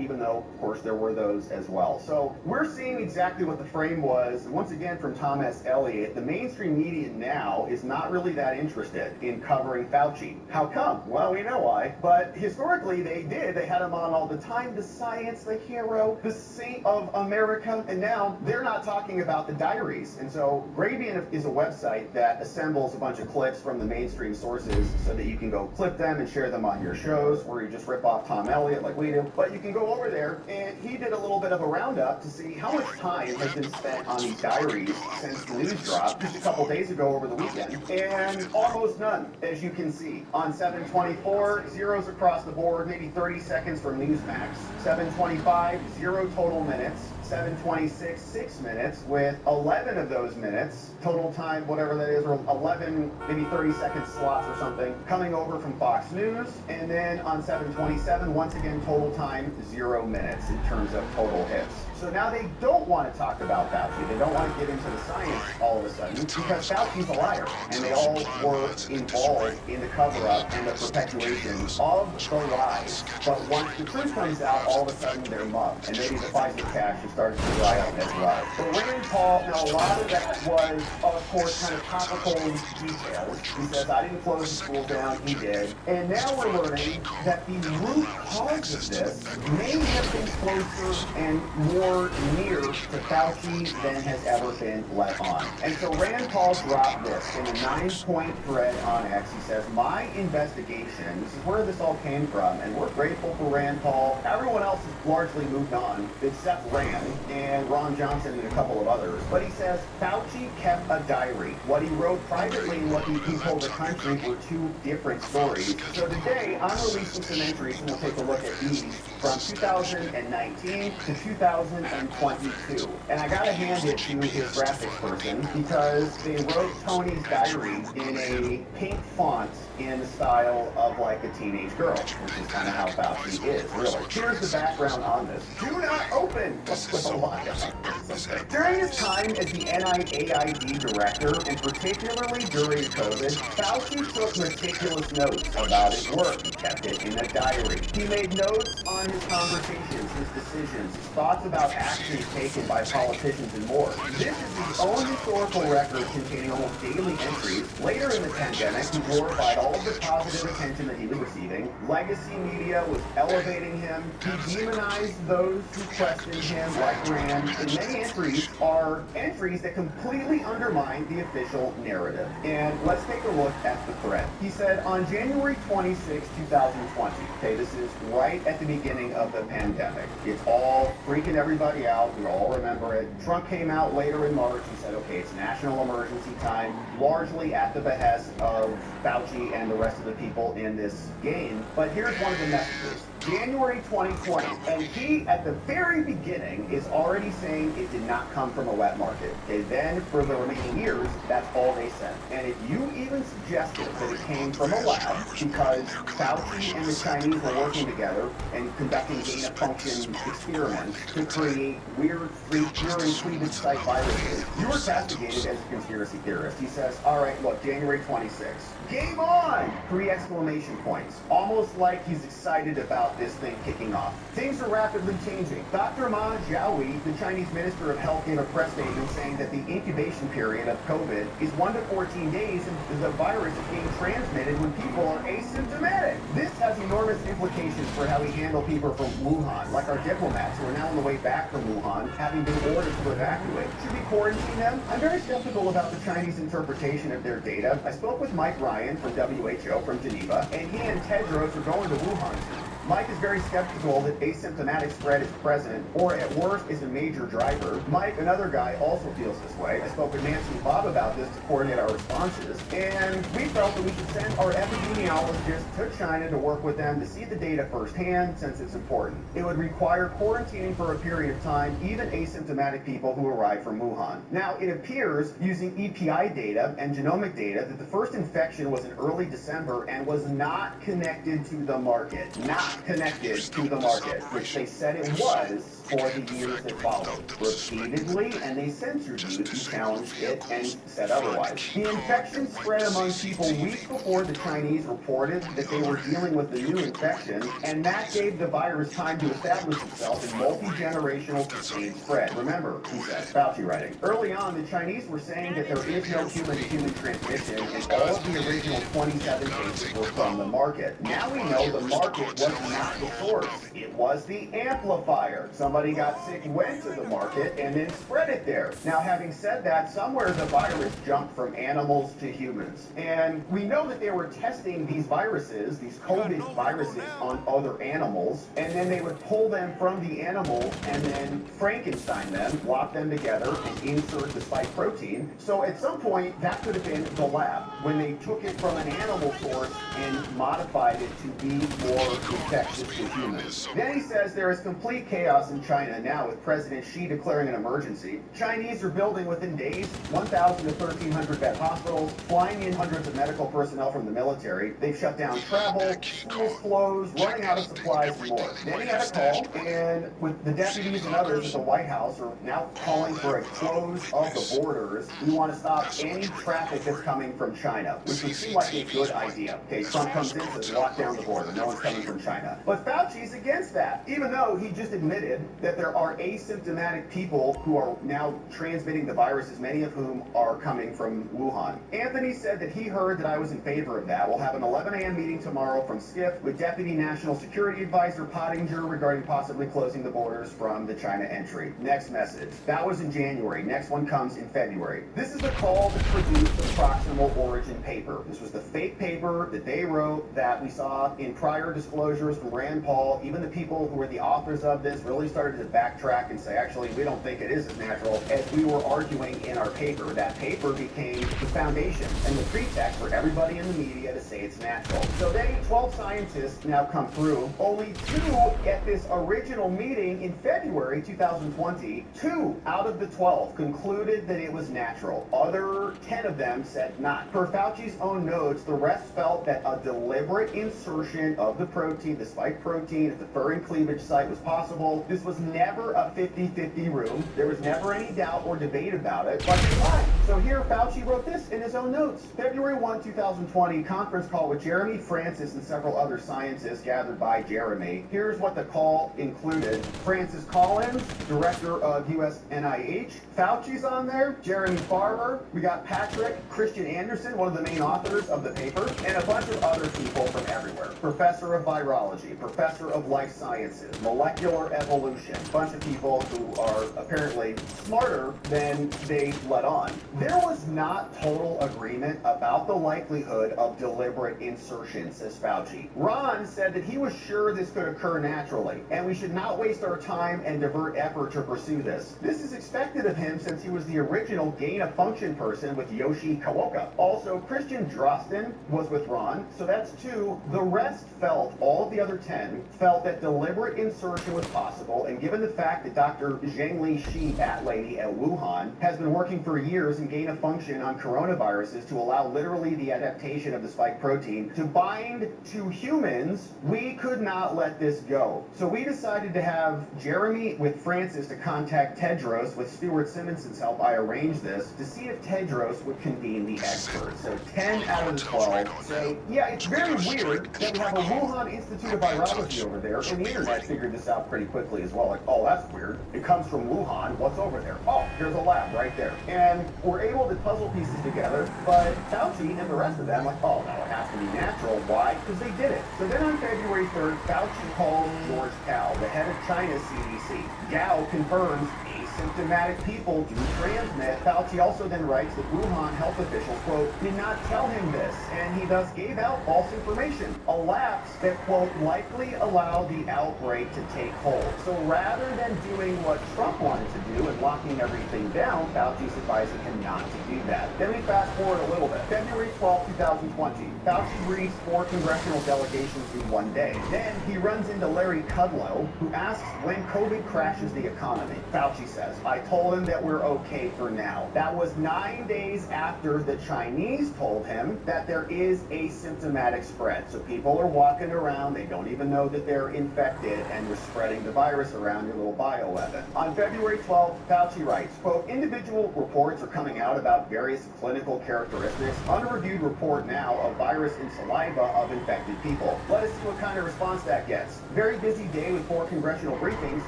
even though, of course, there were those as well. So we're seeing exactly what the frame was. Once again, from Tom S. Elliott, the mainstream media now is not really that interested in covering Fauci. How come? Well, we know why. But historically, they did. They had him on all the time. The science, the hero, the saint of America. And now they're not talking about the diaries. And so Gradian is a website that assembles a bunch of clips from the mainstream sources so that you can go clip them and share them on your shows, where you just rip off Tom Elliott like we do. But you can go over there, and he did a little bit of a roundup to see how much time has been spent on these diaries since the news dropped just a couple days ago over the weekend, and almost none, as you can see. On 724, zeros across the board, maybe 30 seconds from Newsmax. 725, 0 total minutes. 726, 6 minutes, with 11 of those minutes, total time, whatever that is, or 11, maybe 30-second slots or something, coming over from Fox News. And then on 727, once again, total time, 0 minutes in terms of total hits. So now they don't want to talk about Fauci. They don't want to get into the science all of a sudden, because Fauci's a liar. And they all were involved in the cover-up and the perpetuation of the lies. But once the truth comes out, all of a sudden they're mugged. And maybe the Pfizer cash is starting to dry up as well. But Rand Paul, now a lot of that was, of course, kind of topical details. He says, I didn't close the school down, he did. And now we're learning that the root cause of this may have been closer and more near to Fauci than has ever been let on. And so Rand Paul dropped this in a 9-point thread on X. He says, my investigation, this is where this all came from, and we're grateful for Rand Paul. Everyone else has largely moved on, except Rand and Ron Johnson and a couple of others. But he says, Fauci kept a diary. What he wrote privately and what he told the country were two different stories. So today, I'm releasing some entries, and we'll take a look at these from 2019 to 2022. And I gotta hand it to his graphics person, because they wrote Tony's diary in a pink font in the style of like a teenage girl, which is kind of how Fauci is, really. Here's the background on this. Do not open! With a lie on this. During his time as the NIAID director, and particularly during COVID, Fauci took meticulous notes about his work. He kept it in a diary. He made notes on his conversations, his decisions, his thoughts about actions taken by politicians and more. This is the only historical record containing almost daily entries. Later in the pandemic, he glorified all of the positive attention that he was receiving. Legacy media was elevating him. He demonized those who questioned him, like Rand. And many entries are entries that completely undermine the official narrative. And let's take a look at the thread. He said, on January 26, 2020, okay, this is right at the beginning of the pandemic. It's all freaking everybody out. We all remember it. Trump came out later in March. He said, okay, it's national emergency time, largely at the behest of Fauci and the rest of the people in this game. But here's one of the messages. January 2020, and he, at the very beginning, is already saying it did not come from a wet market. Okay, then for the remaining years, that's all they said. And if you even suggested that it came from a lab, because Fauci and the Chinese were working together and conducting gain-of-function experiments to create weird, pure-and-treated site viruses, you were castigated as a conspiracy theorist. He says, all right, look, January 26th, game on! 3 exclamation points. Almost like he's excited about this thing kicking off. Things are rapidly changing. Dr. Ma Jiahui, the Chinese Minister of Health, gave a press statement saying that the incubation period of COVID is 1 to 14 days, and the virus is being transmitted when people are asymptomatic. This has enormous implications for how we handle people from Wuhan, like our diplomats who are now on the way back from Wuhan, having been ordered to evacuate. Should we quarantine them? I'm very skeptical about the Chinese interpretation of their data. I spoke with Mike Ryan from WHO from Geneva, and he and Tedros are going to Wuhan soon. Mike is very skeptical that asymptomatic spread is present, or at worst is a major driver. Mike, another guy, also feels this way. I spoke with Nancy and Bob about this to coordinate our responses, and we felt that we should send our epidemiologists to China to work with them to see the data firsthand, since it's important. It would require quarantining for a period of time, even asymptomatic people who arrive from Wuhan. Now, it appears, using EPI data and genomic data, that the first infection was in early December and was not connected to the market. Not. connected to the market, which they said it was for the years that followed. Repeatedly, and they censored you if you challenged it and said otherwise. The infection spread among people weeks before the Chinese reported that they were dealing with the new infection, and that gave the virus time to establish itself in multi-generational sustained spread. Remember, he says, Fauci writing, early on, the Chinese were saying that there is no human-to-human transmission, and all of the original 27 cases were from the market. Now we know the market was not the source. It was the amplifier. Somebody got sick, went to the market, and then spread it there. Now, having said that, somewhere the virus jumped from animals to humans. And we know that they were testing these viruses, these COVID viruses, on other animals, and then they would pull them from the animal and then Frankenstein them, lock them together, and insert the spike protein. So at some point, that could have been the lab, when they took it from an animal source and modified it to be more infectious to humans. Then he says there is complete chaos in China now with President Xi declaring an emergency. Chinese are building within days 1,000 to 1,300 bed hospitals, flying in hundreds of medical personnel from the military. They've shut down travel, schools closed, running out of supplies and more. Then he had a call, and with the deputies and others at the White House are now calling for a close of the borders. We want to stop any traffic that's coming from China, which would seem like a good idea. Okay, Trump comes in, says lock down the border. No one's coming from China. But Fauci's against that, even though he just admitted that there are asymptomatic people who are now transmitting the viruses, many of whom are coming from Wuhan. Anthony said that he heard that I was in favor of that. We'll have an 11 a.m. meeting tomorrow from SCIF with Deputy National Security Advisor Pottinger regarding possibly closing the borders from the China entry. Next message. That was in January. Next one comes in February. This is the call to produce the proximal origin paper. This was the fake paper that they wrote that we saw in prior disclosures from Rand Paul. Even the people who were the authors of this really started to backtrack and say, actually, we don't think it is as natural as we were arguing in our paper. That paper became the foundation and the pretext for everybody in the media to say it's natural. So then 12 scientists now come through. Only 2 at this original meeting in February 2020, 2 out of the 12 concluded that it was natural. Other 10 of them said not. Per Fauci's own notes, the rest felt that a deliberate insertion of the protein, the spike protein, at the furin cleavage site was possible. This was never a 50-50 room. There was never any doubt or debate about it, but they lied. So here Fauci wrote this in his own notes. February 1, 2020, conference call with Jeremy Francis and several other scientists gathered by Jeremy. Here's what the call included. Francis Collins, director of US NIH. Fauci's on there. Jeremy Farmer. We got Patrick Christian Anderson, one of the main authors of the paper, and a bunch of other people from everywhere. Professor of virology, professor of life sciences, molecular evolution, a bunch of people who are apparently smarter than they let on. There was not total agreement about the likelihood of deliberate insertion, says Fauci. Ron said that he was sure this could occur naturally, and we should not waste our time and divert effort to pursue this. This is expected of him since he was the original gain-of-function person with Yoshi Kawoka. Also, Christian Drosten was with Ron, so that's 2. The rest felt, all of the other 10, felt that deliberate insertion was possible, and given the fact that Dr. Zhengli Shi, that lady at Wuhan, has been working for years in gain-of-function on coronaviruses to allow literally the adaptation of the spike protein to bind to humans, we could not let this go. So we decided to have Jeremy with Francis to contact Tedros. With Stuart Simonson's help, I arranged this to see if Tedros would convene the experts. So 10 out of the 12 say, yeah, it's very weird that we have a Wuhan Institute of Virology over there, and the internet figured this out pretty quickly as well. Like, oh, that's weird. It comes from Wuhan. What's over there? Oh, here's a lab right there. And we're able to puzzle pieces together, but Fauci and the rest of them like, oh, no, it has to be natural. Why? Because they did it. So then on February 3rd, Fauci calls George Gao, the head of China's CDC. Gao confirms asymptomatic people do transmit. Fauci also then writes that Wuhan health officials, quote, did not tell him this, and he thus gave out false information, a lapse that, quote, likely allowed the outbreak to take hold. So rather than doing what Trump wanted to do and locking everything down, Fauci's advising him not to do that. Then we fast forward a little bit. February 12, 2020, Fauci briefs 4 congressional delegations in one day. Then he runs into Larry Kudlow, who asks when COVID crashes the economy. Fauci says, I told him that we're okay for now. That was 9 days after the Chinese told him that there is asymptomatic spread. So people are walking around, They don't even know that they're infected and they're spreading the virus around your little bioweapon. On February 12th, Fauci writes, quote, individual reports are coming out about various clinical characteristics. Unreviewed report now of virus in saliva of infected people. Let us see what kind of response that gets. Very busy day with 4 congressional briefings,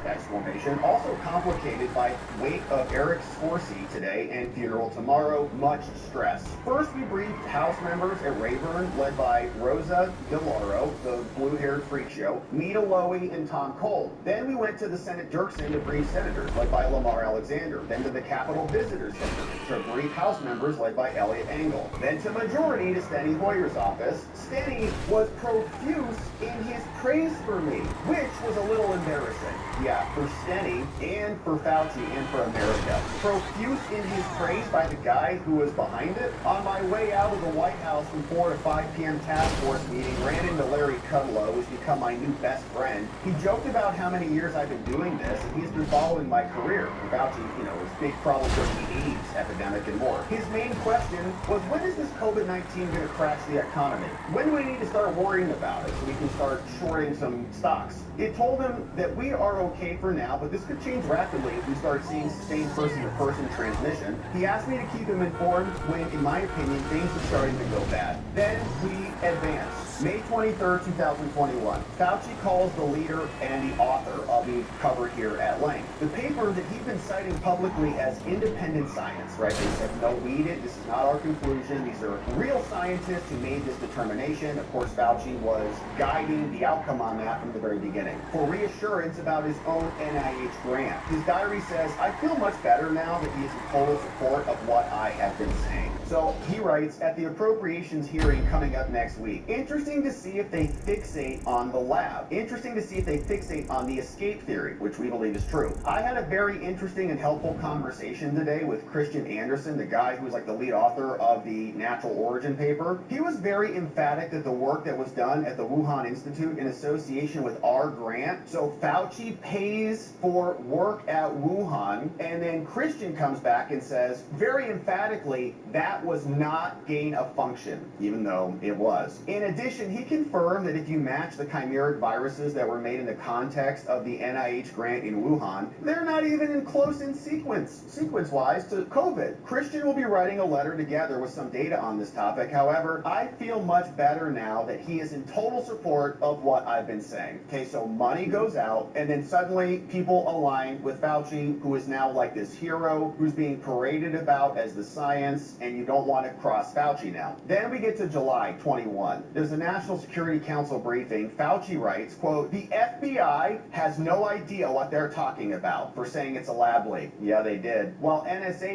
exclamation. Also complicated by wake of Eric Scorsi today and funeral tomorrow. Much stress. First, we briefed House members at Rayburn, led by Rosa DeLauro, the blue-haired freak show, Meta Lowy, and Tom Cole. Then we went to the Senate Dirksen to brief senators, led by Lamar Alexander. Then to the Capitol Visitors Center to brief House members, led by Elliot Engel. Then to Majority to Steny Hoyer's office. Steny was profuse in his praise for me, which was a little embarrassing. Yeah, for Steny and for Fauci and for America. Profuse in his praise by the guy who was behind it. On my way out of the White House from 4 to 5 p.m. task force meeting, ran into Larry Kudlow, who's become my new best friend. He joked about how many years I've been doing this, and he's been following my career. Fauci, his big problems with the AIDS epidemic and more. His main question was, when is this COVID-19 going to crash the economy? When do we need to start worrying about it so we can start shorting some stocks? It told him that we are okay for now, but this could change rapidly if we start seeing sustained person-to-person transmission. He asked me to keep him informed when, in my opinion, things are starting to go bad. Then we advance. May 23rd, 2021. Fauci calls the leader and the author of the cover here at length. The paper that he'd been citing publicly as independent science, right? They said, no, we did. This is not our conclusion. These are real scientists who made this determination. Of course, Fauci was guiding the outcome on that from the very beginning. For reassurance about his own NIH grant, his diary says, I feel much better now that he is in total support of what I have been saying. So he writes, at the appropriations hearing coming up next week, interesting to see if they fixate on the lab. Interesting to see if they fixate on the escape theory, which we believe is true. I had a very interesting and helpful conversation today with Christian Anderson, the guy who was like the lead author of the Natural Origin paper. He was very emphatic that the work that was done at the Wuhan Institute in association with our grant, so Fauci pays for work at Wuhan, and then Christian comes back and says very emphatically that was not gain of function, even though it was. In addition, he confirmed that if you match the chimeric viruses that were made in the context of the NIH grant in Wuhan, they're not even close in sequence-wise to COVID. Christian will be writing a letter together with some data on this topic. However, I feel much better now that he is in total support of what I've been saying. Okay, so money goes out, and then suddenly people align with Fauci, who is now like this hero who's being paraded about as the science, and you don't want to cross Fauci now. Then we get to July 21. There's a National Security Council briefing. Fauci writes, quote, the FBI has no idea what they're talking about for saying it's a lab leak. Yeah, they did. While NSA